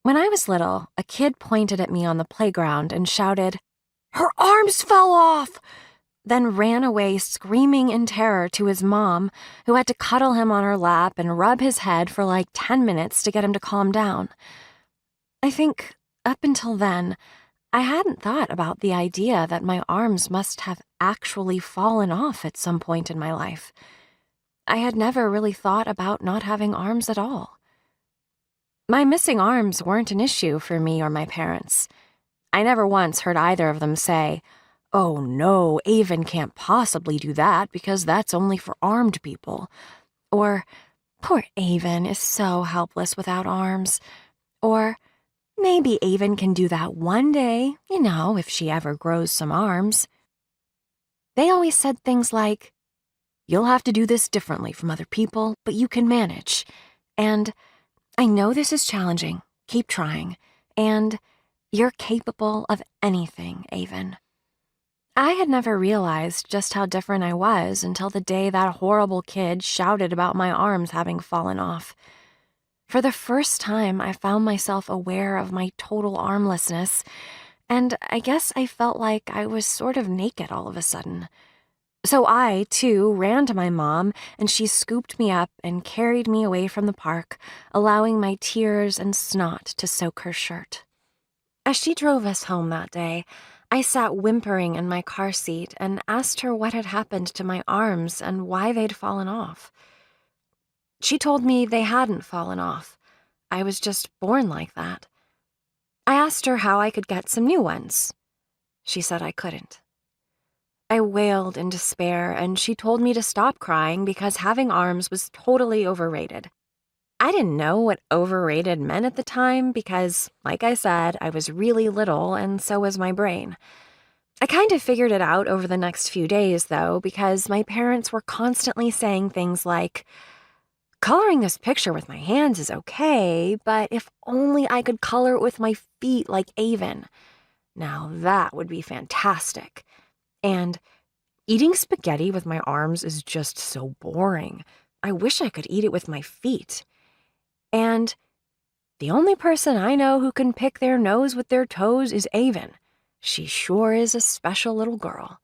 When I was little, a kid pointed at me on the playground and shouted, "Her arms fell off!" then ran away screaming in terror to his mom, who had to cuddle him on her lap and rub his head for like 10 minutes to get him to calm down. I think, up until then, I hadn't thought about the idea that my arms must have actually fallen off at some point in my life. I had never really thought about not having arms at all. My missing arms weren't an issue for me or my parents. I never once heard either of them say, "Oh no, Aven can't possibly do that because that's only for armed people." Or, "Poor Aven is so helpless without arms." Or, "Maybe Aven can do that one day, if she ever grows some arms." They always said things like, "You'll have to do this differently from other people, but you can manage." And, "I know this is challenging. Keep trying." And, "You're capable of anything, Aven." I had never realized just how different I was until the day that horrible kid shouted about my arms having fallen off. For the first time, I found myself aware of my total armlessness, and I guess I felt like I was sort of naked all of a sudden. So I, too, ran to my mom, and she scooped me up and carried me away from the park, allowing my tears and snot to soak her shirt. As she drove us home that day, I sat whimpering in my car seat and asked her what had happened to my arms and why they'd fallen off. She told me they hadn't fallen off. I was just born like that. I asked her how I could get some new ones. She said I couldn't. I wailed in despair, and she told me to stop crying because having arms was totally overrated. I didn't know what overrated meant at the time because, like I said, I was really little and so was my brain. I kind of figured it out over the next few days, though, because my parents were constantly saying things like, "Coloring this picture with my hands is okay, but if only I could color it with my feet like Aven. Now that would be fantastic." And, "Eating spaghetti with my arms is just so boring. I wish I could eat it with my feet." And, "The only person I know who can pick their nose with their toes is Aven. She sure is a special little girl."